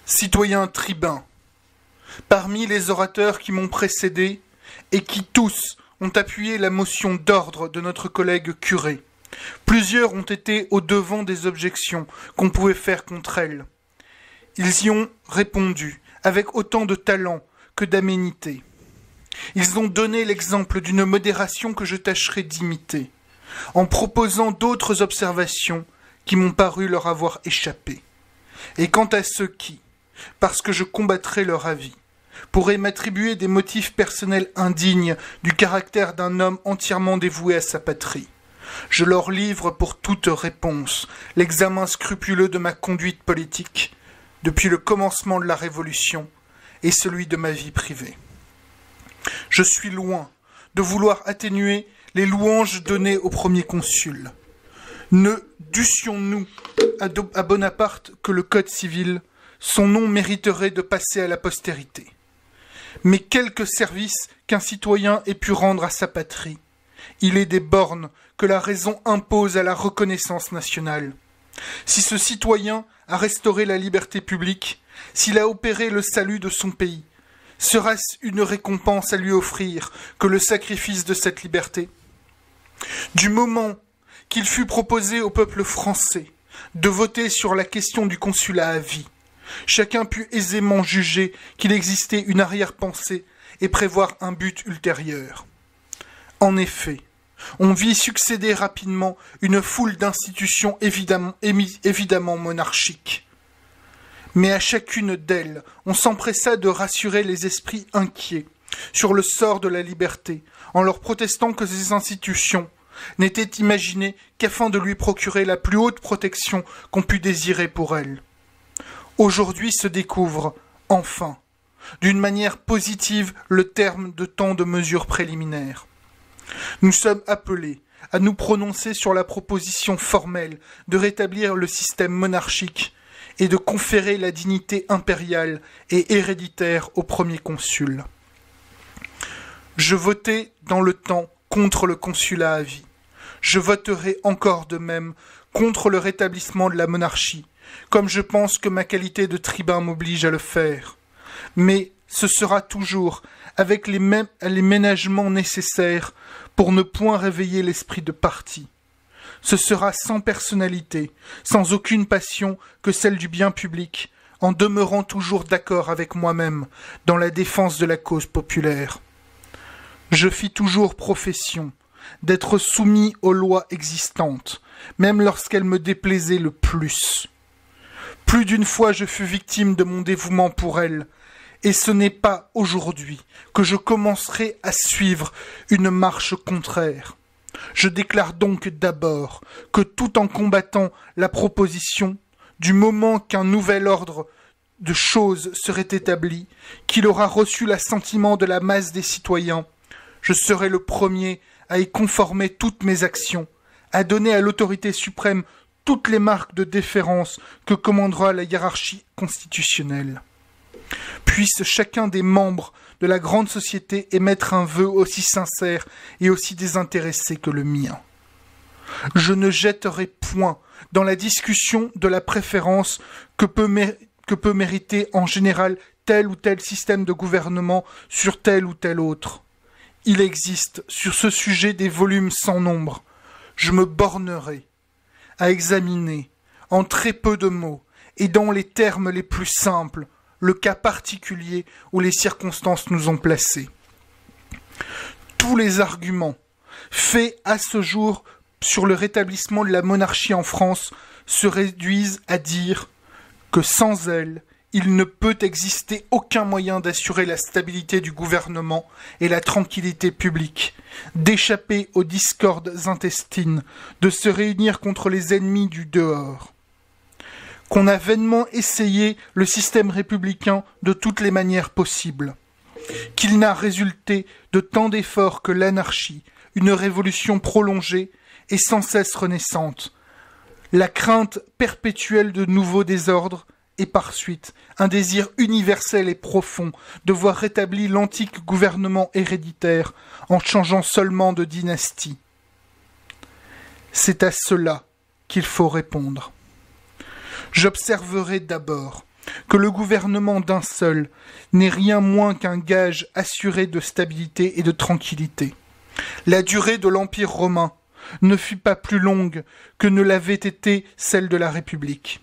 Citoyens tribuns, parmi les orateurs qui m'ont précédé et qui tous ont appuyé la motion d'ordre de notre collègue Curé, plusieurs ont été au-devant des objections qu'on pouvait faire contre elle. Ils y ont répondu avec autant de talent que d'aménité. Ils ont donné l'exemple d'une modération que je tâcherai d'imiter, en proposant d'autres observations qui m'ont paru leur avoir échappé. Et quant à ceux qui, parce que je combattrai leur avis, pourraient m'attribuer des motifs personnels indignes du caractère d'un homme entièrement dévoué à sa patrie, je leur livre pour toute réponse l'examen scrupuleux de ma conduite politique depuis le commencement de la Révolution et celui de ma vie privée. Je suis loin de vouloir atténuer les louanges données au premier consul. Ne dussions-nous à Bonaparte que le Code civil, son nom mériterait de passer à la postérité. Mais quelque service qu'un citoyen ait pu rendre à sa patrie, il est des bornes que la raison impose à la reconnaissance nationale. Si ce citoyen a restauré la liberté publique, s'il a opéré le salut de son pays, sera-ce une récompense à lui offrir que le sacrifice de cette liberté? Du moment qu'il fut proposé au peuple français de voter sur la question du consulat à vie, chacun put aisément juger qu'il existait une arrière-pensée et prévoir un but ultérieur. En effet, on vit succéder rapidement une foule d'institutions évidemment monarchiques. Mais à chacune d'elles, on s'empressa de rassurer les esprits inquiets sur le sort de la liberté, en leur protestant que ces institutions n'étaient imaginées qu'afin de lui procurer la plus haute protection qu'on pût désirer pour elle. Aujourd'hui se découvre, enfin, d'une manière positive le terme de tant de mesures préliminaires. Nous sommes appelés à nous prononcer sur la proposition formelle de rétablir le système monarchique et de conférer la dignité impériale et héréditaire au premier consul. Je votais dans le temps contre le consulat à vie. Je voterai encore de même contre le rétablissement de la monarchie, comme je pense que ma qualité de tribun m'oblige à le faire. Mais ce sera toujours avec les ménagements nécessaires pour ne point réveiller l'esprit de parti. Ce sera sans personnalité, sans aucune passion que celle du bien public, en demeurant toujours d'accord avec moi-même dans la défense de la cause populaire. Je fis toujours profession d'être soumis aux lois existantes, même lorsqu'elles me déplaisaient le plus. Plus d'une fois je fus victime de mon dévouement pour elles, et ce n'est pas aujourd'hui que je commencerai à suivre une marche contraire. Je déclare donc d'abord que tout en combattant la proposition, du moment qu'un nouvel ordre de choses serait établi, qu'il aura reçu l'assentiment de la masse des citoyens, je serai le premier à y conformer toutes mes actions, à donner à l'autorité suprême toutes les marques de déférence que commandera la hiérarchie constitutionnelle. Puisse chacun des membres de la grande société émettre un vœu aussi sincère et aussi désintéressé que le mien. Je ne jetterai point dans la discussion de la préférence que peut mériter en général tel ou tel système de gouvernement sur tel ou tel autre. Il existe sur ce sujet des volumes sans nombre. Je me bornerai à examiner, en très peu de mots et dans les termes les plus simples, le cas particulier où les circonstances nous ont placés. Tous les arguments faits à ce jour sur le rétablissement de la monarchie en France se réduisent à dire que sans elle, il ne peut exister aucun moyen d'assurer la stabilité du gouvernement et la tranquillité publique, d'échapper aux discordes intestines, de se réunir contre les ennemis du dehors. Qu'on a vainement essayé le système républicain de toutes les manières possibles, qu'il n'a résulté de tant d'efforts que l'anarchie, une révolution prolongée et sans cesse renaissante, la crainte perpétuelle de nouveaux désordres et par suite un désir universel et profond de voir rétabli l'antique gouvernement héréditaire en changeant seulement de dynastie. C'est à cela qu'il faut répondre. J'observerai d'abord que le gouvernement d'un seul n'est rien moins qu'un gage assuré de stabilité et de tranquillité. La durée de l'Empire romain ne fut pas plus longue que ne l'avait été celle de la République.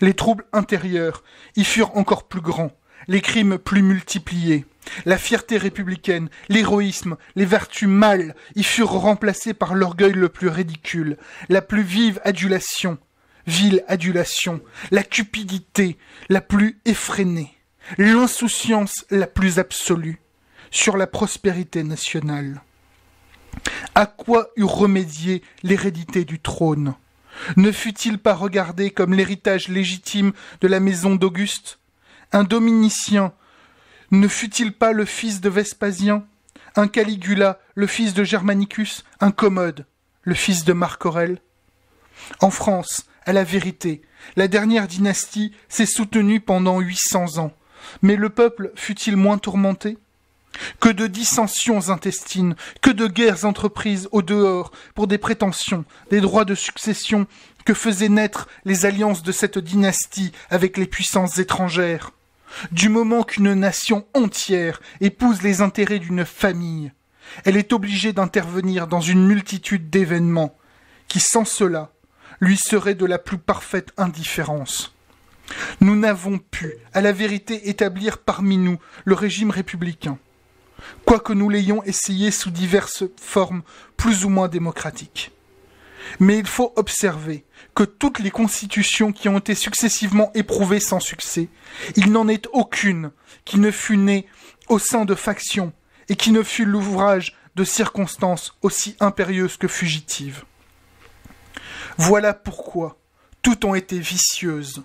Les troubles intérieurs y furent encore plus grands, les crimes plus multipliés. La fierté républicaine, l'héroïsme, les vertus mâles y furent remplacés par l'orgueil le plus ridicule, la plus vive adulation, vile adulation, la cupidité la plus effrénée, l'insouciance la plus absolue sur la prospérité nationale. À quoi eût remédié l'hérédité du trône? Ne fut-il pas regardé comme l'héritage légitime de la maison d'Auguste? Un Dominicien ne fut-il pas le fils de Vespasien? Un Caligula, le fils de Germanicus? Un Commode, le fils de Marc Aurèle? En France, à la vérité, la dernière dynastie s'est soutenue pendant 800 ans. Mais le peuple fut-il moins tourmenté? Que de dissensions intestines, que de guerres entreprises au dehors pour des prétentions, des droits de succession que faisaient naître les alliances de cette dynastie avec les puissances étrangères. Du moment qu'une nation entière épouse les intérêts d'une famille, elle est obligée d'intervenir dans une multitude d'événements qui, sans cela, lui seraient de la plus parfaite indifférence. Nous n'avons pu, à la vérité, établir parmi nous le régime républicain, quoique nous l'ayons essayé sous diverses formes plus ou moins démocratiques. Mais il faut observer que toutes les constitutions qui ont été successivement éprouvées sans succès, il n'en est aucune qui ne fût née au sein de factions et qui ne fût l'ouvrage de circonstances aussi impérieuses que fugitives. Voilà pourquoi toutes ont été vicieuses.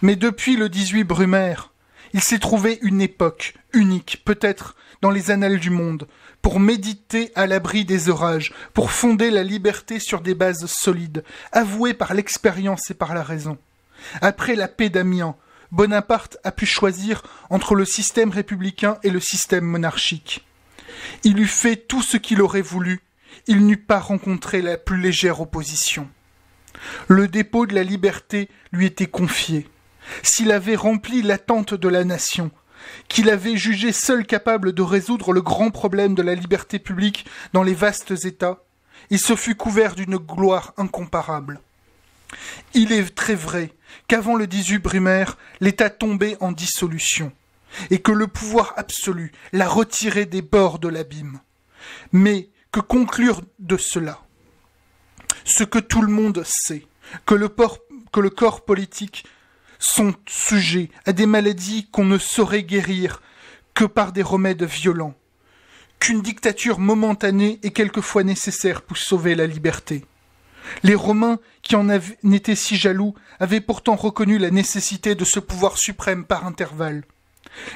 Mais depuis le 18 Brumaire, il s'est trouvé une époque unique, peut-être dans les annales du monde, pour méditer à l'abri des orages, pour fonder la liberté sur des bases solides, avouées par l'expérience et par la raison. Après la paix d'Amiens, Bonaparte a pu choisir entre le système républicain et le système monarchique. Il eût fait tout ce qu'il aurait voulu, il n'eût pas rencontré la plus légère opposition. Le dépôt de la liberté lui était confié. S'il avait rempli l'attente de la nation, qu'il avait jugé seul capable de résoudre le grand problème de la liberté publique dans les vastes États, il se fut couvert d'une gloire incomparable. Il est très vrai qu'avant le 18 Brumaire, l'État tombait en dissolution, et que le pouvoir absolu l'a retiré des bords de l'abîme. Mais que conclure de cela? Ce que tout le monde sait, que le corps politique sont sujets à des maladies qu'on ne saurait guérir que par des remèdes violents, qu'une dictature momentanée est quelquefois nécessaire pour sauver la liberté. Les Romains, qui en étaient si jaloux, avaient pourtant reconnu la nécessité de ce pouvoir suprême par intervalle.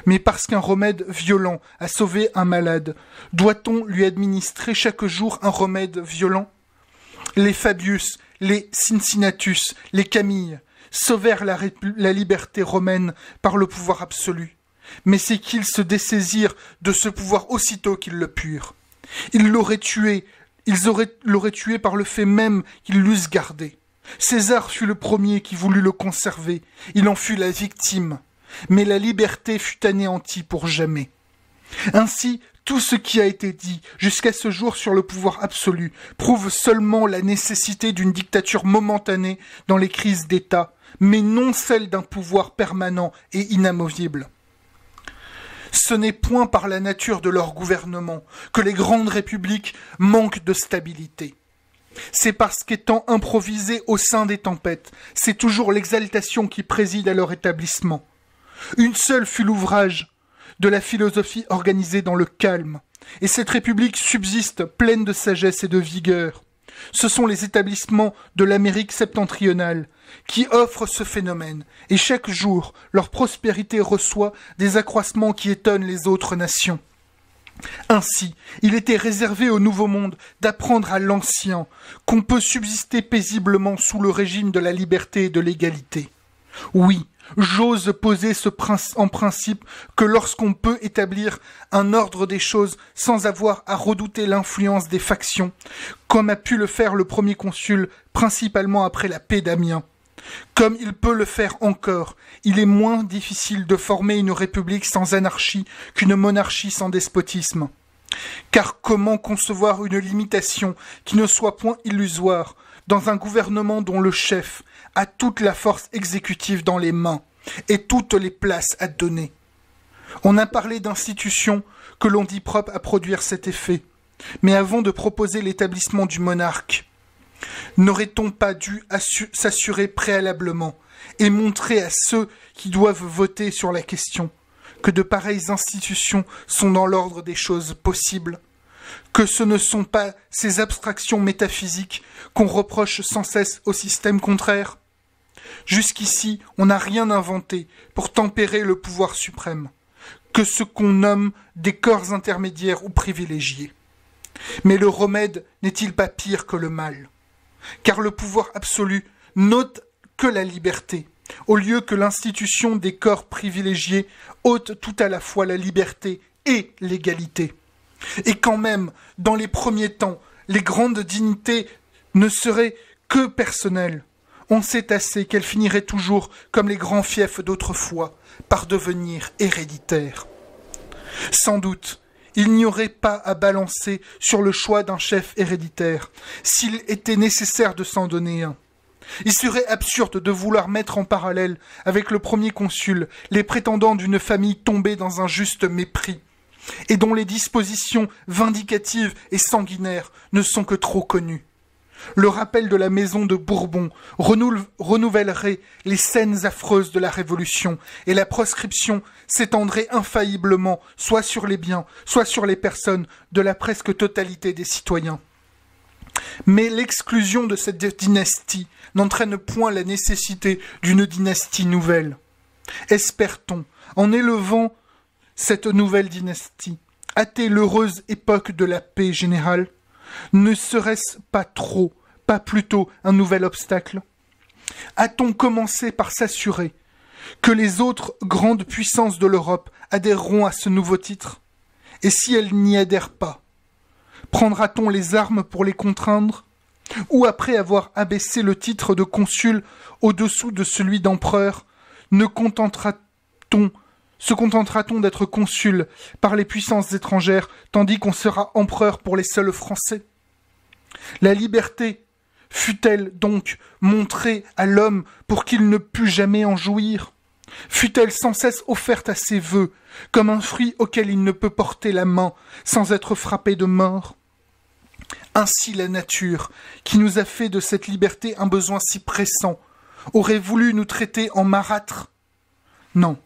Mais parce qu'un remède violent a sauvé un malade, doit-on lui administrer chaque jour un remède violent? Les Fabius, les Cincinnatus, les Camille sauvèrent la liberté romaine par le pouvoir absolu. Mais c'est qu'ils se dessaisirent de ce pouvoir aussitôt qu'ils le purent. Ils l'auraient tué par le fait même qu'ils l'eussent gardé. César fut le premier qui voulut le conserver. Il en fut la victime. Mais la liberté fut anéantie pour jamais. Ainsi, tout ce qui a été dit jusqu'à ce jour sur le pouvoir absolu prouve seulement la nécessité d'une dictature momentanée dans les crises d'État, mais non celle d'un pouvoir permanent et inamovible. Ce n'est point par la nature de leur gouvernement que les grandes républiques manquent de stabilité. C'est parce qu'étant improvisées au sein des tempêtes, c'est toujours l'exaltation qui préside à leur établissement. Une seule fut l'ouvrage de la philosophie organisée dans le calme, et cette république subsiste pleine de sagesse et de vigueur. Ce sont les établissements de l'Amérique septentrionale qui offrent ce phénomène, et chaque jour, leur prospérité reçoit des accroissements qui étonnent les autres nations. Ainsi, il était réservé au Nouveau Monde d'apprendre à l'Ancien qu'on peut subsister paisiblement sous le régime de la liberté et de l'égalité. Oui, j'ose poser en principe que lorsqu'on peut établir un ordre des choses sans avoir à redouter l'influence des factions, comme a pu le faire le premier consul, principalement après la paix d'Amiens, Comme il peut le faire encore, il est moins difficile de former une république sans anarchie qu'une monarchie sans despotisme. Car comment concevoir une limitation qui ne soit point illusoire dans un gouvernement dont le chef a toute la force exécutive dans les mains et toutes les places à donner? On a parlé d'institutions que l'on dit propres à produire cet effet, mais avant de proposer l'établissement du monarque, n'aurait-on pas dû s'assurer préalablement et montrer à ceux qui doivent voter sur la question que de pareilles institutions sont dans l'ordre des choses possibles, que ce ne sont pas ces abstractions métaphysiques qu'on reproche sans cesse au système contraire? Jusqu'ici, on n'a rien inventé pour tempérer le pouvoir suprême, que ce qu'on nomme des corps intermédiaires ou privilégiés. Mais le remède n'est-il pas pire que le mal? Car le pouvoir absolu n'ôte que la liberté, au lieu que l'institution des corps privilégiés ôte tout à la fois la liberté et l'égalité. Et quand même, dans les premiers temps, les grandes dignités ne seraient que personnelles. On sait assez qu'elles finiraient toujours, comme les grands fiefs d'autrefois, par devenir héréditaires. Sans doute, il n'y aurait pas à balancer sur le choix d'un chef héréditaire, s'il était nécessaire de s'en donner un. Il serait absurde de vouloir mettre en parallèle avec le premier consul les prétendants d'une famille tombée dans un juste mépris, et dont les dispositions vindicatives et sanguinaires ne sont que trop connues. Le rappel de la maison de Bourbon renouvellerait les scènes affreuses de la Révolution, et la proscription s'étendrait infailliblement soit sur les biens, soit sur les personnes de la presque totalité des citoyens. Mais l'exclusion de cette dynastie n'entraîne point la nécessité d'une dynastie nouvelle. Espère-t-on, en élevant cette nouvelle dynastie, hâter l'heureuse époque de la paix générale? Ne serait-ce pas trop, pas plutôt un nouvel obstacle? A-t-on commencé par s'assurer que les autres grandes puissances de l'Europe adhéreront à ce nouveau titre? Et si elles n'y adhèrent pas, prendra-t-on les armes pour les contraindre? Ou après avoir abaissé le titre de consul au-dessous de celui d'empereur, se contentera-t-on d'être consul par les puissances étrangères, tandis qu'on sera empereur pour les seuls Français? La liberté fut-elle donc montrée à l'homme pour qu'il ne pût jamais en jouir? Fut-elle sans cesse offerte à ses vœux, comme un fruit auquel il ne peut porter la main sans être frappé de mort? Ainsi la nature, qui nous a fait de cette liberté un besoin si pressant, aurait voulu nous traiter en marâtres? Non.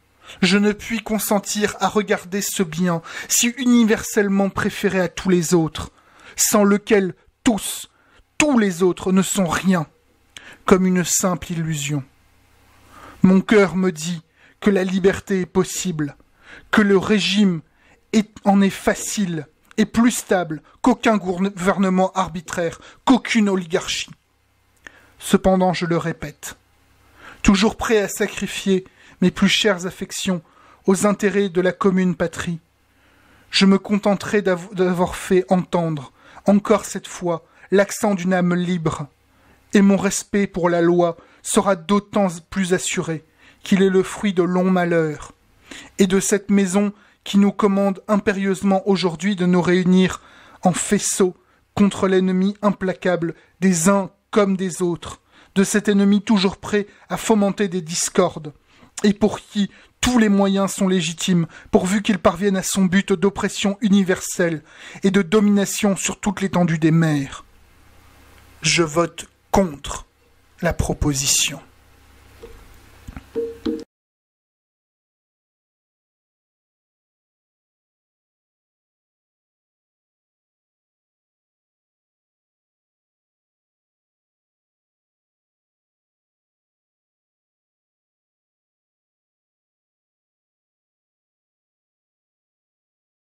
Je ne puis consentir à regarder ce bien, si universellement préféré à tous les autres, sans lequel tous les autres ne sont rien, comme une simple illusion. Mon cœur me dit que la liberté est possible, que le régime en est facile et plus stable qu'aucun gouvernement arbitraire, qu'aucune oligarchie. Cependant, je le répète, toujours prêt à sacrifier mes plus chères affections aux intérêts de la commune patrie, je me contenterai d'avoir fait entendre, encore cette fois, l'accent d'une âme libre, et mon respect pour la loi sera d'autant plus assuré qu'il est le fruit de longs malheurs, et de cette maison qui nous commande impérieusement aujourd'hui de nous réunir en faisceau contre l'ennemi implacable des uns comme des autres, de cet ennemi toujours prêt à fomenter des discordes, et pour qui tous les moyens sont légitimes, pourvu qu'il parvienne à son but d'oppression universelle et de domination sur toute l'étendue des mers. Je vote contre la proposition.